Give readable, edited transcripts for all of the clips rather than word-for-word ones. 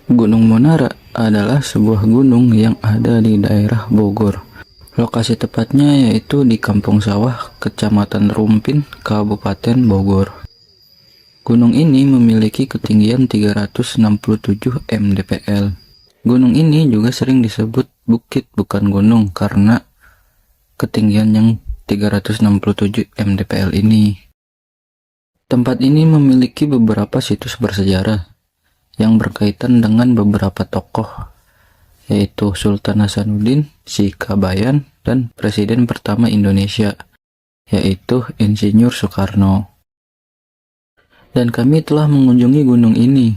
Gunung Monara adalah sebuah gunung yang ada di daerah Bogor. Lokasi tepatnya yaitu di Kampung Sawah, Kecamatan Rumpin, Kabupaten Bogor. Gunung ini memiliki ketinggian 367 mdpl. Gunung ini juga sering disebut bukit bukan gunung karena ketinggian yang 367 mdpl ini. Tempat ini memiliki beberapa situs bersejarah yang berkaitan dengan beberapa tokoh, yaitu Sultan Hasanuddin, Sikabayan, dan Presiden pertama Indonesia, yaitu Insinyur Soekarno. Dan kami telah mengunjungi gunung ini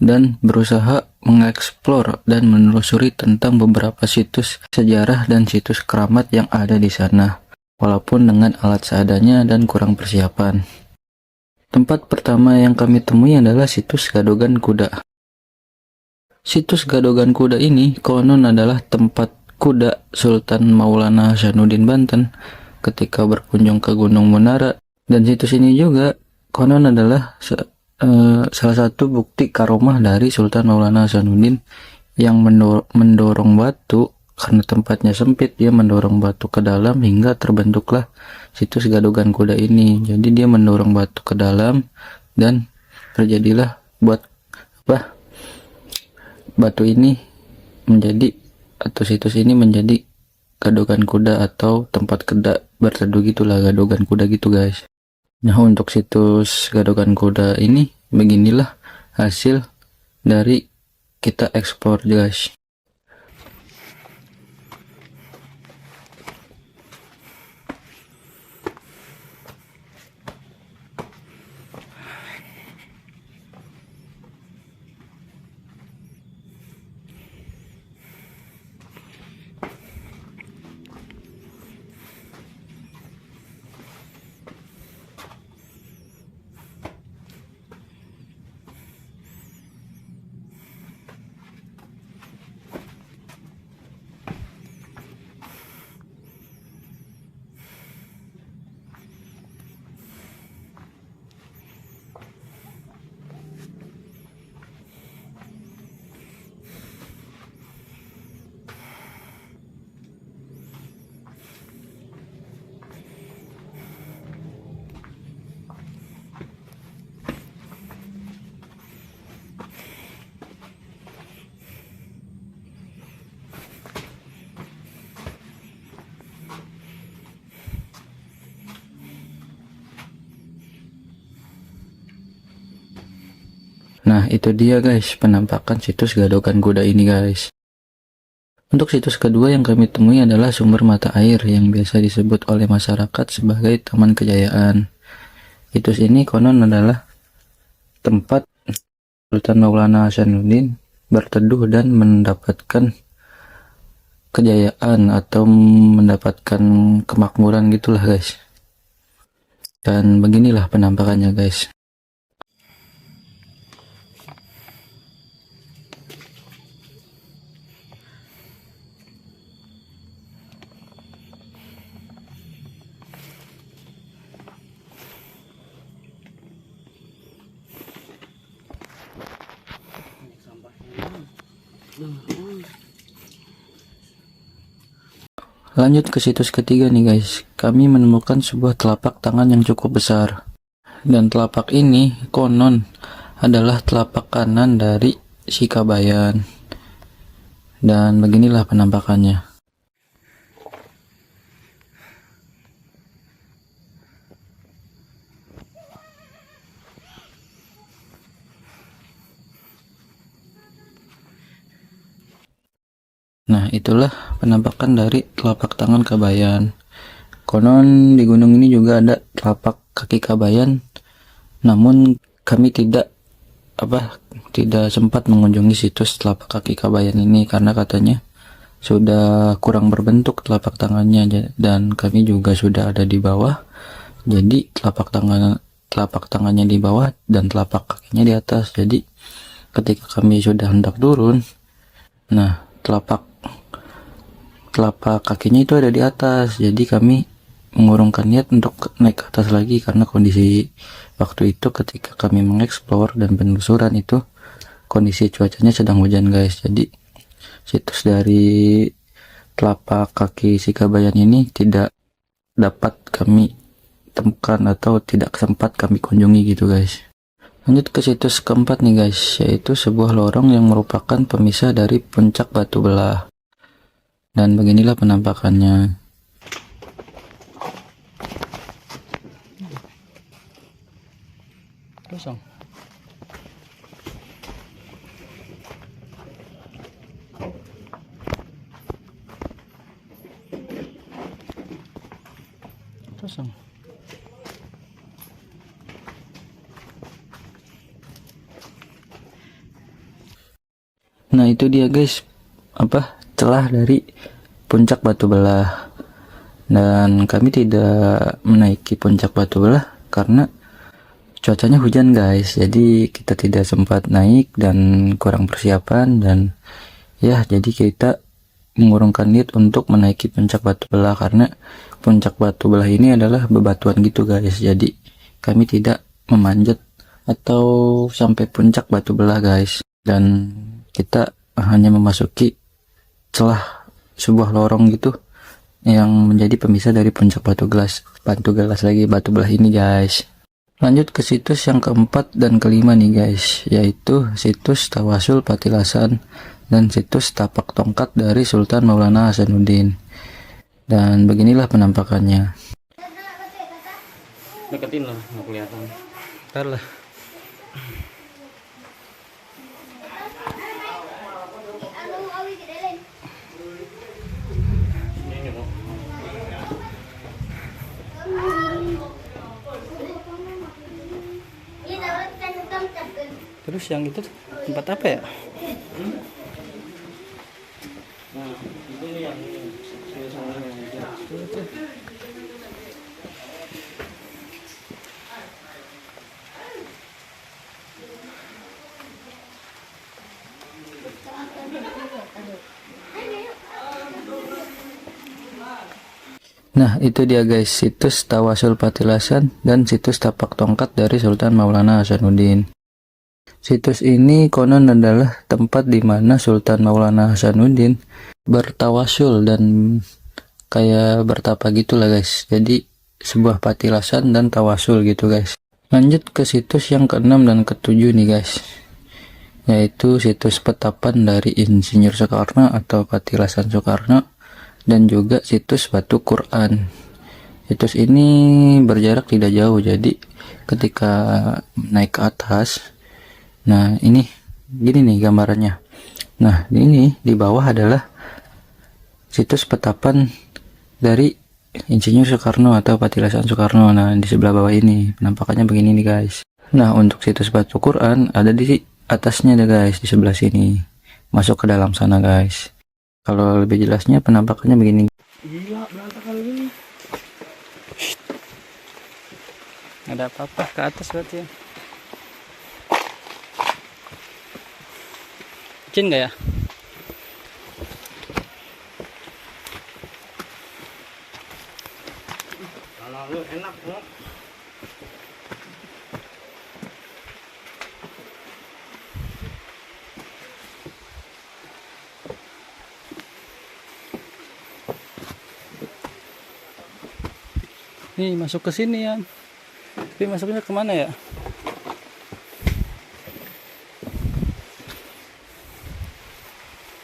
dan berusaha mengeksplor dan menelusuri tentang beberapa situs sejarah dan situs keramat yang ada di sana, walaupun dengan alat seadanya dan kurang persiapan. Tempat pertama yang kami temui adalah situs Gadogan Kuda. Situs Gadogan Kuda ini konon adalah tempat kuda Sultan Maulana Hasanuddin Banten ketika berkunjung ke Gunung Monara, dan situs ini juga konon adalah salah satu bukti karomah dari Sultan Maulana Hasanuddin yang mendorong batu. Karena tempatnya sempit, dia mendorong batu ke dalam hingga terbentuklah situs Gadogan Kuda ini. Jadi dia mendorong batu ke dalam dan terjadilah batu ini menjadi, atau situs ini menjadi Gadogan Kuda atau tempat kuda berteduh gitulah, Gadogan Kuda gitu guys. Nah, untuk situs Gadogan Kuda ini beginilah hasil dari kita explore guys. Nah, itu dia guys penampakan situs Gadogan Kuda ini guys. Untuk situs kedua yang kami temui adalah sumber mata air yang biasa disebut oleh masyarakat sebagai Taman Kejayaan. Situs ini konon adalah tempat Sultan Maulana Hasanuddin berteduh dan mendapatkan kejayaan atau mendapatkan kemakmuran gitulah guys. Dan beginilah penampakannya guys. Lanjut ke situs ketiga nih guys. Kami menemukan sebuah telapak tangan yang cukup besar. Dan telapak ini konon adalah telapak kanan dari Sikabayan. Dan beginilah penampakannya. Nah, itulah penampakan dari telapak tangan Kabayan. Konon di gunung ini juga ada telapak kaki Kabayan, namun kami tidak sempat mengunjungi situs telapak kaki Kabayan ini karena katanya sudah kurang berbentuk telapak tangannya, dan kami juga sudah ada di bawah. Jadi telapak tangannya di bawah dan telapak kakinya di atas. Jadi ketika kami sudah hendak turun, nah telapak kakinya itu ada di atas. Jadi kami mengurungkan niat untuk naik ke atas lagi karena kondisi waktu itu ketika kami mengeksplor dan penelusuran itu kondisi cuacanya sedang hujan guys. Jadi situs dari telapak kaki Sikabayan ini tidak dapat kami temukan atau tidak sempat kami kunjungi gitu guys. Lanjut ke situs keempat nih guys, yaitu sebuah lorong yang merupakan pemisah dari puncak Batu Belah. Dan beginilah penampakannya. Kosong. Kosong. Nah itu dia guys, celah dari puncak Batu Belah. Dan kami tidak menaiki puncak Batu Belah karena cuacanya hujan guys. Jadi kita tidak sempat naik dan kurang persiapan, dan ya jadi kita mengurungkan niat untuk menaiki puncak Batu Belah karena puncak Batu Belah ini adalah bebatuan gitu guys. Jadi kami tidak memanjat atau sampai puncak Batu Belah guys, dan kita hanya memasuki celah sebuah lorong gitu yang menjadi pemisah dari puncak Batu Belah ini guys. Lanjut ke situs yang keempat dan kelima nih guys, yaitu situs Tawasul Patilasan dan situs Tapak Tongkat dari Sultan Maulana Hasanuddin. Dan beginilah penampakannya. Deketin lah, nggak kelihatan. Ntar lah. Terus yang itu tempat apa ya? Nah, itu yang Nah itu dia guys, situs Tawasul Patilasan dan situs Tapak Tongkat dari Sultan Maulana Hasanuddin. Situs ini konon adalah tempat di mana Sultan Maulana Hasanuddin bertawasul dan kayak bertapa gitulah guys. Jadi sebuah patilasan dan tawasul gitu guys. Lanjut ke situs yang keenam dan ketujuh nih guys, yaitu situs petapan dari Insinyur Soekarno atau Patilasan Soekarno, dan juga situs Batu Quran. Situs ini berjarak tidak jauh, jadi ketika naik ke atas, nah ini gini nih gambarannya. Nah ini di bawah adalah situs petapan dari Insinyur Soekarno atau Patilasan Soekarno. Nah di sebelah bawah ini penampakannya begini nih guys. Nah untuk situs Batu Quran ada di atasnya deh guys, di sebelah sini, masuk ke dalam sana guys. Kalau lebih jelasnya penampakannya begini. gila berantakan ini. Ada apa-apa ke atas berarti ya. Izin nggak ya? Kalau lu enak kok. Nih masuk ke sini ya. Tapi masuknya kemana ya?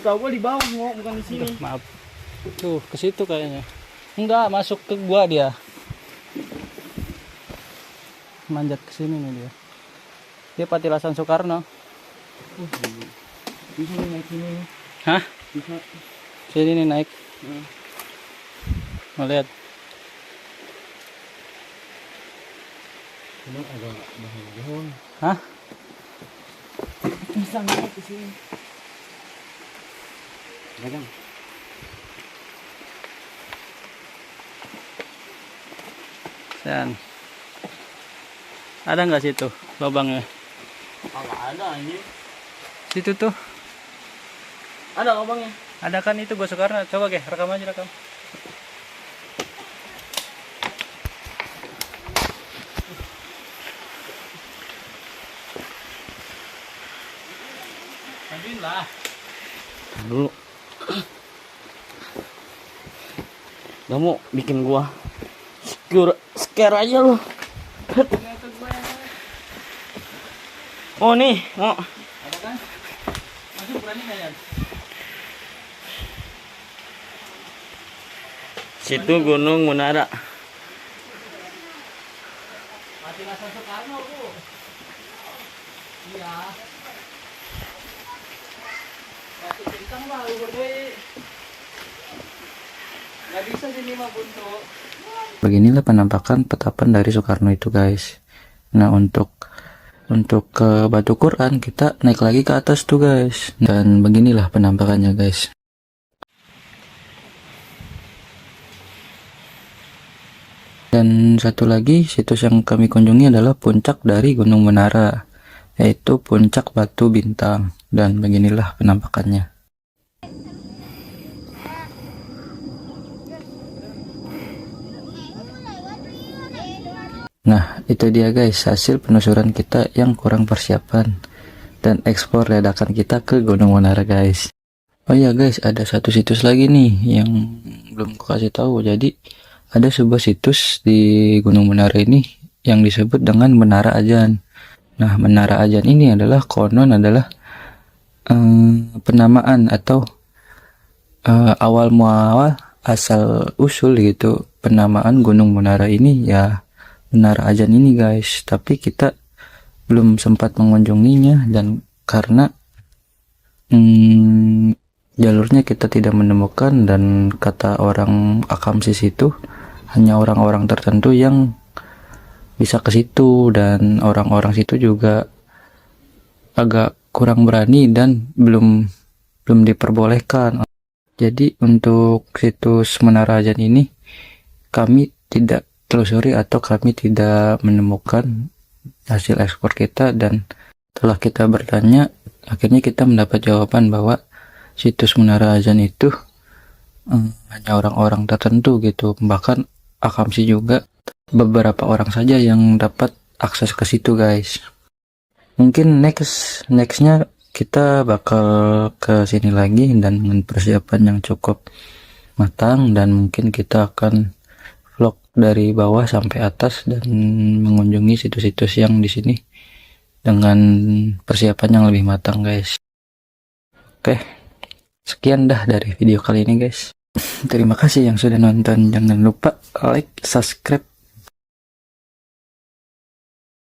Tahu gua di bawah mau, bukan di sini. Maaf. Tuh ke situ kayaknya. Enggak, masuk ke gua dia. Manjat ke sini nih dia. Dia Patilasan Soekarno. Bisa nih naik sini. Hah? Bisa. Sini nih naik. Mau lihat. Cuma agak bahaya. Hah? Bisa naik ke sini. Pegang. Dan ada nggak situ lubangnya? Agak ada ini. Situ tuh. Ada lubangnya. Ada kan itu gua Soekarno. Coba rekam aja rekam. Dulu. Kamu bikin gua scare aja lu. Oh nih, mau. Ada kan? Masuk berani nggak ya? Situ Gunung Menara. Mati rasa Soekarno, Bu. Iya. Mati bintang mah lu berdua. Nggak bisa sini mah buntu. Beginilah penampakan petapan dari Soekarno itu guys. Nah untuk ke Batu Quran kita naik lagi ke atas tuh guys, dan beginilah penampakannya guys. Dan satu lagi situs yang kami kunjungi adalah puncak dari Gunung Menara, yaitu puncak Batu Bintang, dan beginilah penampakannya. Nah, itu dia guys hasil penelusuran kita yang kurang persiapan dan ekspor ledakan kita ke Gunung Menara guys. Oh ya guys, ada satu situs lagi nih yang belum aku kasih tahu. Jadi ada sebuah situs di Gunung Menara ini yang disebut dengan Menara Ajan. Nah, Menara Ajan ini adalah konon adalah penamaan atau awal muawal asal usul gitu penamaan Gunung Menara ini ya Menara Ajan ini guys. Tapi kita belum sempat mengunjunginya dan karena jalurnya kita tidak menemukan, dan kata orang Akamsis itu hanya orang-orang tertentu yang bisa ke situ, dan orang-orang situ juga agak kurang berani dan belum diperbolehkan. Jadi untuk situs Menara Ajan ini kami tidak telusuri atau kami tidak menemukan hasil ekspor kita, dan setelah kita bertanya akhirnya kita mendapat jawaban bahwa situs Menara Ajan itu hanya orang-orang tertentu gitu. Bahkan Akamsi juga beberapa orang saja yang dapat akses ke situ guys. Mungkin nextnya kita bakal ke sini lagi dan dengan persiapan yang cukup matang, dan mungkin kita akan vlog dari bawah sampai atas dan mengunjungi situs-situs yang di sini dengan persiapan yang lebih matang guys. Oke, sekian dah dari video kali ini guys. Terima kasih yang sudah nonton. Jangan lupa like, subscribe,